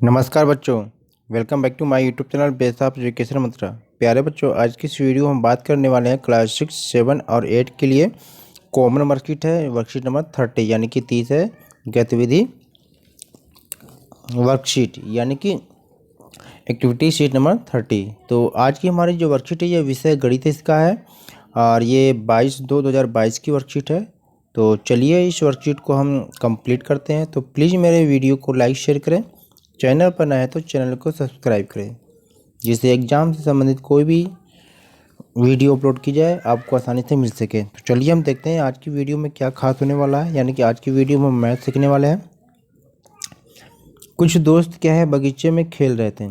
नमस्कार बच्चों, welcome back to my YouTube channel base of education Mantra. प्यारे बच्चों, आज की इस वीडियो में हम बात करने वाले हैं क्लास 6, 7 और 8 के लिए कॉमन वर्कशीट है। वर्कशीट नंबर 30 यानी कि 30 है गतिविधि वर्कशीट यानी कि एक्टिविटी शीट नंबर 30। तो आज की हमारी जो वर्कशीट है ये विषय गणित इसका है और ये 22/2/2022 की वर्कशीट है। तो चलिए इस वर्कशीट को हम कंप्लीट करते हैं। तो प्लीज़ मेरे वीडियो को लाइक शेयर करें, चैनल पर नए हैं तो चैनल को सब्सक्राइब करें, जिससे एग्ज़ाम से संबंधित कोई भी वीडियो अपलोड की जाए आपको आसानी से मिल सके। तो चलिए हम देखते हैं आज की वीडियो में क्या खास होने वाला है। यानी कि आज की वीडियो में मैथ सीखने वाले हैं। कुछ दोस्त क्या है बगीचे में खेल रहे थे,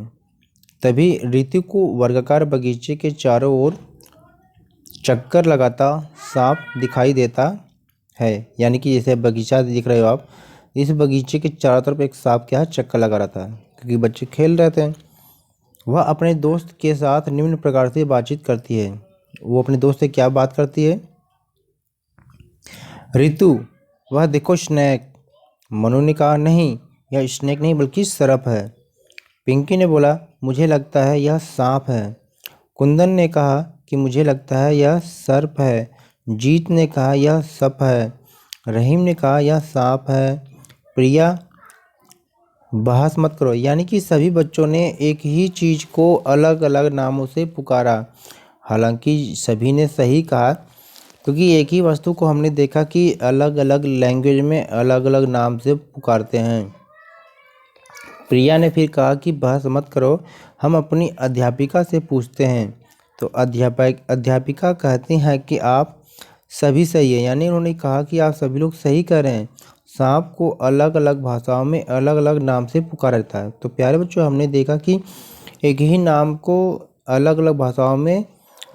तभी ऋतु को वर्गाकार बगीचे के चारों ओर चक्कर लगाता सांप दिखाई देता है। यानी कि जैसे बगीचा दिख रहे हो आप, इस बगीचे के चारों तरफ एक सांप क्या है चक्कर लगा रहा था, क्योंकि बच्चे खेल रहे थे। वह अपने दोस्त के साथ निम्न प्रकार से बातचीत करती है। वो अपने दोस्त से क्या बात करती है? ऋतु, वह देखो स्नेक। मनु ने कहा नहीं, यह स्नेक नहीं बल्कि सर्प है। पिंकी ने बोला मुझे लगता है यह सांप है। कुंदन ने कहा कि मुझे लगता है यह सर्प है। जीत ने कहा यह सप है। रहीम ने कहा यह सांप है। प्रिया, बहस मत करो। यानी कि सभी बच्चों ने एक ही चीज़ को अलग अलग नामों से पुकारा। हालांकि सभी ने सही कहा, क्योंकि एक ही वस्तु को हमने देखा कि अलग अलग लैंग्वेज में अलग अलग नाम से पुकारते हैं। प्रिया ने फिर कहा कि बहस मत करो, हम अपनी अध्यापिका से पूछते हैं। तो अध्यापिका कहती हैं कि आप सभी सही है। यानी उन्होंने कहा कि आप सभी लोग सही कह रहे हैं। सांप को अलग अलग भाषाओं में अलग अलग नाम से पुकारा जाता है। तो प्यारे बच्चों, हमने देखा कि एक ही नाम को अलग अलग भाषाओं में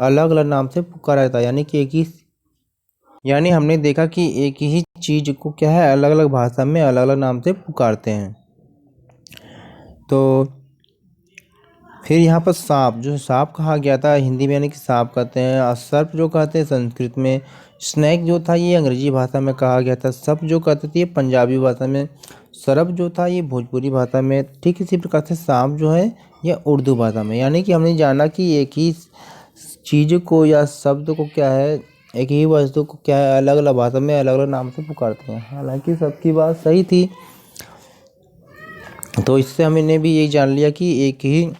अलग अलग नाम से पुकारा जाता है। यानी हमने देखा कि एक ही चीज़ को क्या है अलग अलग भाषा में अलग अलग नाम से पुकारते हैं। तो फिर यहाँ पर सांप, जो सांप कहा गया था हिंदी में यानी कि सांप कहते हैं, और सर्प जो कहते हैं संस्कृत में, स्नैक जो था ये अंग्रेजी भाषा में कहा गया था, सप जो कहते थे ये पंजाबी भाषा में, सरप जो था ये भोजपुरी भाषा में। ठीक इसी प्रकार से सांप जो है यह उर्दू भाषा में। यानी कि हमने जाना कि एक ही चीज़ को या शब्द को क्या है, एक ही वस्तु को क्या है अलग अलग भाषा में अलग अलग नाम से पुकारते हैं। हालांकि सबकी बात सही थी। तो इससे हमने भी यही जान लिया कि एक ही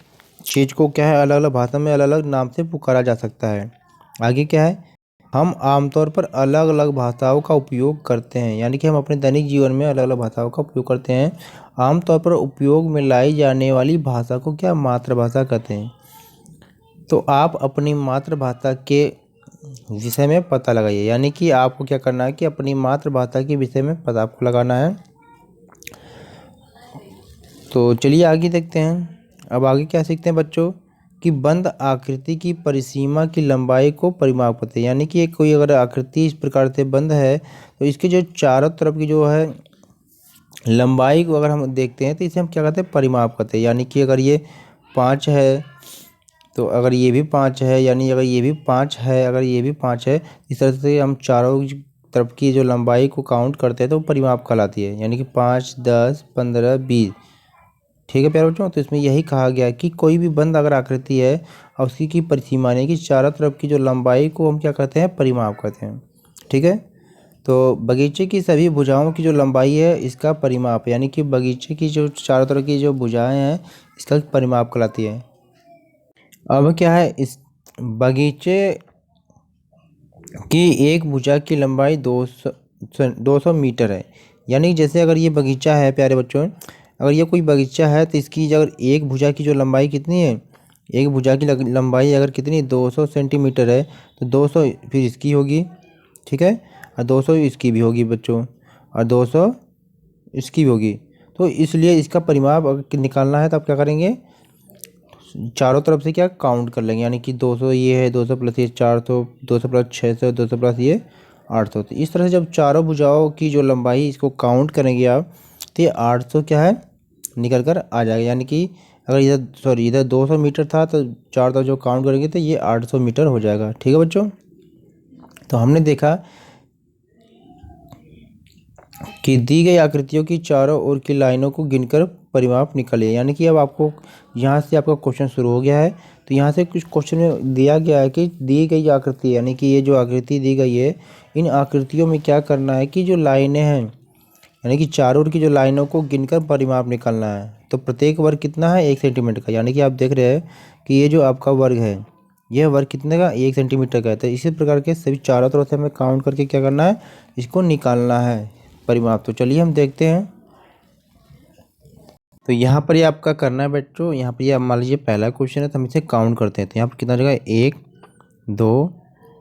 चीज़ को क्या है अलग अलग भाषा में अलग अलग नाम से पुकारा जा सकता है। आगे क्या है, हम आमतौर पर अलग अलग भाषाओं का उपयोग करते हैं। यानी कि हम अपने दैनिक जीवन में अलग अलग भाषाओं का उपयोग करते हैं। आमतौर पर उपयोग में लाई जाने वाली भाषा को क्या मातृभाषा कहते हैं। तो आप अपनी मातृभाषा के विषय में पता लगाइए। यानी कि आपको क्या करना है कि अपनी मातृभाषा के विषय में पता आपको लगाना है। तो चलिए आगे देखते हैं। अब आगे क्या सीखते हैं बच्चों कि बंद आकृति की परिसीमा की लंबाई को परिमाप करते हैं। यानी कि एक कोई अगर आकृति इस प्रकार से बंद है तो इसके जो चारों तरफ की जो है लंबाई को अगर हम देखते हैं तो इसे हम क्या कहते हैं परिमाप करते हैं। यानी कि अगर ये 5 है तो अगर ये भी 5 है, यानी अगर ये भी 5 है, अगर ये भी 5 है, इस तरह से हम चारों तरफ की जो लंबाई को काउंट करते हैं तो परिमाप कहलाती है। यानी कि 5, 10, 15, 20। ठीक है प्यारे बच्चों, तो इसमें यही कहा गया है कि कोई भी बंद अगर आकृति है और उसकी की परिसीमा यानी कि चारों तरफ की जो लंबाई को हम क्या करते हैं परिमाप करते हैं। ठीक है, तो बगीचे की सभी भुजाओं की जो लंबाई है इसका परिमाप, यानी कि बगीचे की जो चारों तरफ की जो भुजाएं हैं इसका परिमाप कहलाती है। अब क्या है, इस बगीचे की एक भुजा की लंबाई 200 मीटर है। यानी जैसे अगर ये बगीचा है प्यारे बच्चों, अगर ये कोई बगीचा है तो इसकी अगर एक भुजा की जो लंबाई कितनी है, एक भुजा की लंबाई अगर कितनी 200 सेंटीमीटर है तो 200 फिर इसकी होगी। ठीक है, और 200 इसकी भी होगी बच्चों, और 200 इसकी भी होगी। तो इसलिए इसका परिमाप अगर निकालना है तो आप क्या करेंगे, चारों तरफ से क्या काउंट कर लेंगे। यानी कि 200 ये है, 200 प्लस ये 400, 200 प्लस 600, 200 प्लस ये 800। तो इस तरह से जब चारों भुजाओं की जो लंबाई इसको काउंट करेंगे आप तो ये 800 क्या है निकल कर आ जाएगा। यानी कि अगर इधर 200 मीटर था तो चार तरफ जो काउंट करेंगे तो ये 800 मीटर हो जाएगा। ठीक है बच्चों, तो हमने देखा कि दी गई आकृतियों की चारों ओर की लाइनों को गिनकर परिमाप निकालिए। यानी कि अब आपको यहाँ से आपका क्वेश्चन शुरू हो गया है। तो यहाँ से कुछ क्वेश्चन में दिया गया है कि दी गई आकृति, यानी कि ये जो आकृति दी गई है, इन आकृतियों में क्या करना है कि जो लाइनें हैं, यानी कि चारों ओर की जो लाइनों को गिनकर परिमाप निकालना है। तो प्रत्येक वर्ग कितना है, 1 सेंटीमीटर का। यानी कि आप देख रहे हैं कि ये जो आपका वर्ग है, यह वर्ग कितने का, 1 सेंटीमीटर का है। तो इसी प्रकार के सभी चारों तरफ से हमें काउंट करके क्या करना है, इसको निकालना है परिमाप। तो चलिए हम देखते हैं। तो यहाँ पर ये आपका करना है बच्चों, यहाँ पर ये मान लीजिए पहला क्वेश्चन है, तो हम इसे काउंट करते हैं। तो यहाँ पर कितना जगह, 1 2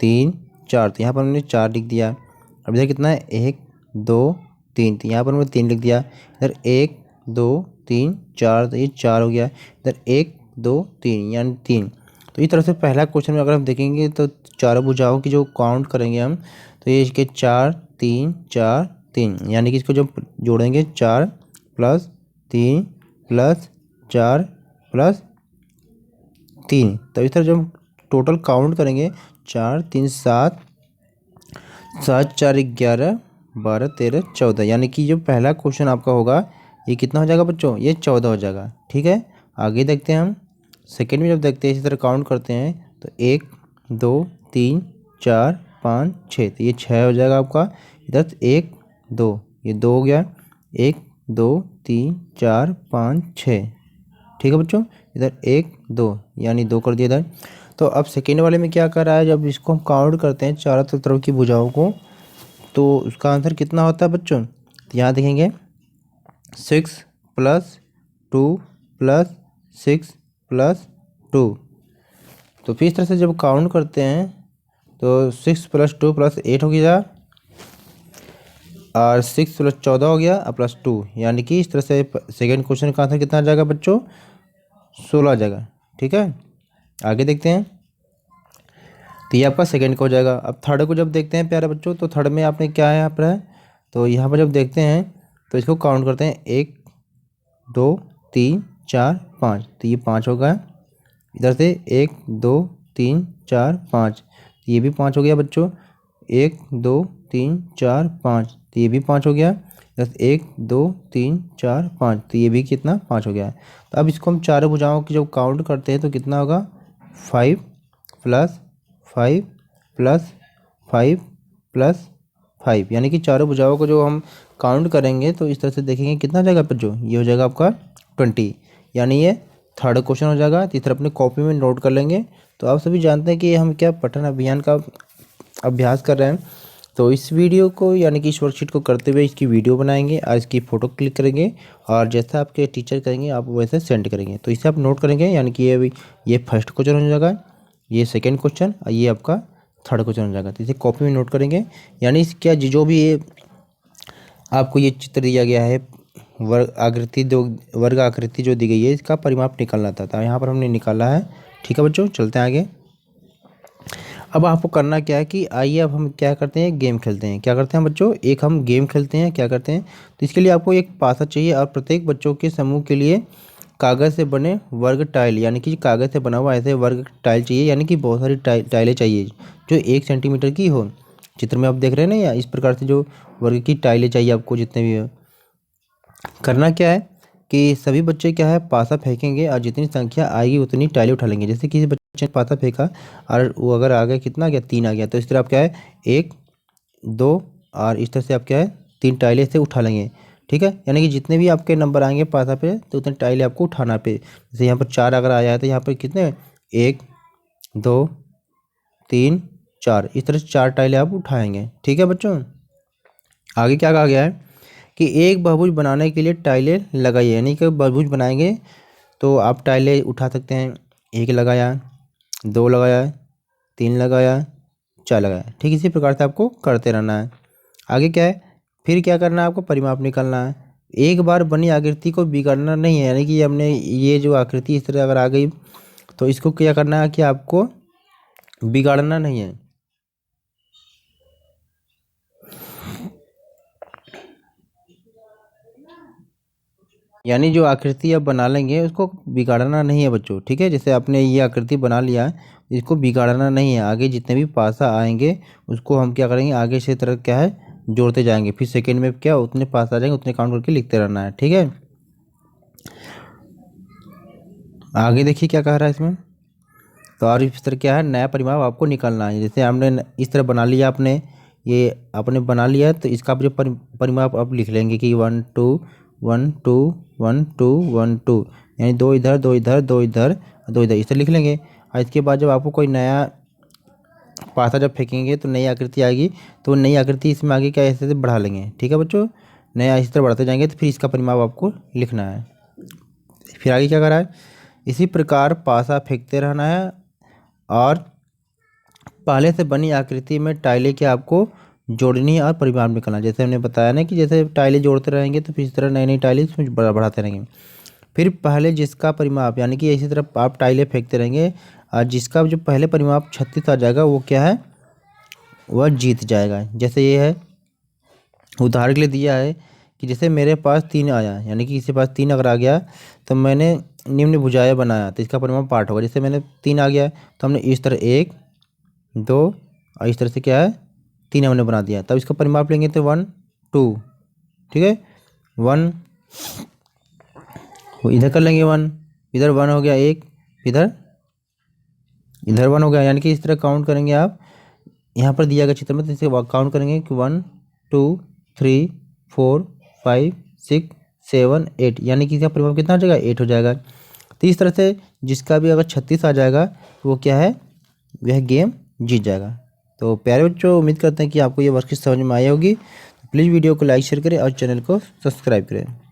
3 4। तो यहाँ पर हमने 4 लिख दिया। अब इधर कितना है, 1 2 3। तो यहाँ पर हमने 3 लिख दिया। इधर 1 2 3 4, तो ये 4 हो गया। इधर 1 2 3 यानी 3। तो इस तरह से पहला क्वेश्चन में अगर हम देखेंगे तो चारों भुजाओं की जो काउंट करेंगे हम, तो ये इसके 4 3 4 3, यानी कि इसको जब जोड़ेंगे 4 + 3 + 4 + 3, तो इस तरह जब टोटल काउंट करेंगे 4 3 7 7 4 11 12 13 14, यानी कि जो पहला क्वेश्चन आपका होगा ये कितना हो जाएगा बच्चों, ये 14 हो जाएगा। ठीक है, आगे देखते हैं हम। सेकेंड में जब देखते हैं इसी तरह काउंट करते हैं तो 1 2 3 4 5 6, तो ये 6 हो जाएगा आपका। इधर 1 2, ये 2 हो गया। 1 2 3 4 5 6, ठीक है बच्चों। इधर 1 2 यानी 2 कर दिया इधर। तो अब सेकेंड वाले में क्या कर रहा है, जब इसको हम काउंट करते हैं चारों तरफ की भुजाओं को, तो उसका आंसर कितना होता है बच्चों। तो यहाँ देखेंगे 6 + 2 + 6 + 2। तो फिर इस तरह से जब काउंट करते हैं तो 6 + 2 + 8 हो गया, और 6 + 14 हो गया और +2, यानी कि इस तरह से सेकेंड क्वेश्चन का आंसर कितना आ जाएगा बच्चों, 16 आ जाएगा। ठीक है, आगे देखते हैं। तो ये आपका सेकंड का हो जाएगा। अब थर्ड को जब देखते हैं प्यारे बच्चों, तो थर्ड में आपने क्या है यहाँ पर है, तो यहाँ पर जब देखते हैं तो इसको काउंट करते हैं 1 2 3 4 5, तो ये 5 हो गया। इधर से 1 2 3 4 5, ये भी 5 हो गया बच्चों। 1 2 3 4 5, तो ये भी 5 हो गया। इधर से 1 2 3 4 5, तो ये भी कितना, 5 हो गया। तो अब इसको हम चारों भुजाओं की जब काउंट करते हैं तो कितना होगा, 5 + 5 + 5 + 5, यानी कि चारों भुजाओं को जो हम काउंट करेंगे तो इस तरह से देखेंगे कितना हो जाएगा बच्चों, ये हो जाएगा आपका 20, यानी ये थर्ड क्वेश्चन हो जाएगा। तो इस तरह अपने कॉपी में नोट कर लेंगे। तो आप सभी जानते हैं कि हम क्या पठन अभियान का अभ्यास कर रहे हैं। तो इस वीडियो को यानी कि इस वर्कशीट को करते हुए इसकी वीडियो बनाएंगे और इसकी फ़ोटो क्लिक करेंगे, और जैसा आपके टीचर करेंगे आप वैसे सेंड करेंगे। तो इसे आप नोट करेंगे, यानी कि ये फर्स्ट क्वेश्चन हो जाएगा, ये सेकेंड क्वेश्चन और ये आपका थर्ड क्वेश्चन हो जाएगा। तो इसे कॉपी में नोट करेंगे, यानी क्या जो भी ये आपको ये चित्र दिया गया है, वर्ग आकृति जो दी गई है, इसका परिमाप निकालना था। तो यहाँ पर हमने निकाला है। ठीक है बच्चों, चलते हैं आगे। अब आपको करना क्या है कि आइए अब हम क्या करते हैं, गेम खेलते हैं। क्या करते हैं बच्चों, एक हम गेम खेलते हैं। क्या करते हैं, तो इसके लिए आपको एक पासा चाहिए और प्रत्येक बच्चों के समूह के लिए कागज़ से बने वर्ग टाइल, यानी कि कागज़ से बना हुआ ऐसे वर्ग टाइल चाहिए, यानी कि बहुत सारी टाइलें चाहिए जो 1 सेंटीमीटर की हो। चित्र में आप देख रहे हैं ना, या इस प्रकार से जो वर्ग की टाइलें चाहिए आपको, जितने भी हो। करना क्या है कि सभी बच्चे क्या है, पासा फेंकेंगे और जितनी संख्या आएगी उतनी टाइलें उठा लेंगे। जैसे किसी बच्चे ने पासा फेंका और वो अगर आ गया, कितना आ गया, 3 आ गया, तो इस तरह आप क्या है 1 2 और इस तरह से आप क्या है 3 टाइलें से उठा लेंगे। ठीक है, यानी कि जितने भी आपके नंबर आएंगे पासा पे तो उतने टाइलें आपको उठाना पे। जैसे यहाँ पर 4 अगर आया है तो यहाँ पर कितने, 1 2 3 4, इस तरह से 4 टाइलें आप उठाएंगे। ठीक है बच्चों, आगे क्या कहा गया है कि एक बहुभुज बनाने के लिए टाइलें लगाइए, यानी कि बहुभुज बनाएंगे तो आप टाइलें उठा सकते हैं। 1 लगाया, 2 लगाया, 3 लगाया, 4 लगाया। ठीक इसी प्रकार से आपको करते रहना है। आगे क्या है, फिर क्या करना है, आपको परिमाप निकालना है। एक बार बनी आकृति को बिगाड़ना नहीं है, यानी कि हमने ये जो आकृति इस तरह अगर आ गई तो इसको क्या करना है कि आपको बिगाड़ना नहीं है। यानी जो आकृति आप बना लेंगे उसको बिगाड़ना नहीं है बच्चों। ठीक है, जैसे आपने ये आकृति बना लिया, इसको बिगाड़ना नहीं है। आगे जितने भी पासा आएंगे उसको हम क्या करेंगे, आगे से तरह क्या है जोड़ते जाएंगे। फिर सेकंड में क्या उतने पास आ जाएंगे उतने काउंट करके लिखते रहना है। ठीक है, आगे देखिए क्या कह रहा है इसमें। तो और इस तरह क्या है, नया परिमाप आपको निकालना है। जैसे हमने इस तरह बना लिया, ये आपने बना लिया, तो इसका जो परिमाप आप लिख लेंगे कि 1 2 1 2 1 2 1 2, यानी 2 इधर 2 इधर 2 इधर 2 इधर, इस तरह लिख लेंगे। और इसके बाद जब आपको कोई नया पासा जब फेंकेंगे तो नई आकृति आएगी, तो नई आकृति इसमें आगे क्या ऐसे बढ़ा लेंगे। ठीक है बच्चों, नया इस तरह बढ़ाते जाएंगे, तो फिर इसका परिमाप आपको लिखना है। फिर आगे क्या कर रहा है, इसी प्रकार पासा फेंकते रहना है और पहले से बनी आकृति में टाइलें क्या आपको जोड़नी है और परिमाप निकालना। जैसे हमने बताया ना कि जैसे टाइलें जोड़ते रहेंगे तो फिर इस तरह नई नई टाइलें इसमें बढ़ाते रहेंगे। फिर पहले जिसका परिमाप, यानी कि इसी तरह आप टाइलें फेंकते रहेंगे और जिसका जो पहले परिमाप 36 आ जाएगा वो क्या है, वह जीत जाएगा। जैसे ये है, उदाहरण के लिए दिया है कि जैसे मेरे पास 3 आया, यानी कि किसी के पास 3 अगर आ गया तो मैंने निम्न भुजाएं बनाया तो इसका परिमाप 8 होगा। जैसे मैंने 3 आ गया तो हमने इस तरह 1 2 और इस तरह से क्या है 3 हमने बना दिया, तब इसका परिमाप लेंगे तो 1 2। ठीक है, 1 इधर कर लेंगे, 1 इधर 1 हो गया, 1 इधर 1 हो गया, यानी कि इस तरह काउंट करेंगे आप। यहाँ पर दिया गया चित्र में तो इसे काउंट करेंगे कि 1 2 3 4 5 6 7 8, यानी कि इसका परिमाप कितना हो जाएगा, 8 हो जाएगा। तो इस तरह से जिसका भी अगर 36 आ जाएगा तो वो क्या है, वह गेम जीत जाएगा। तो प्यारे बच्चों, उम्मीद करते हैं कि आपको ये वर्कशीट समझ में आई होगी। प्लीज़ वीडियो को लाइक शेयर करें और चैनल को सब्सक्राइब करें।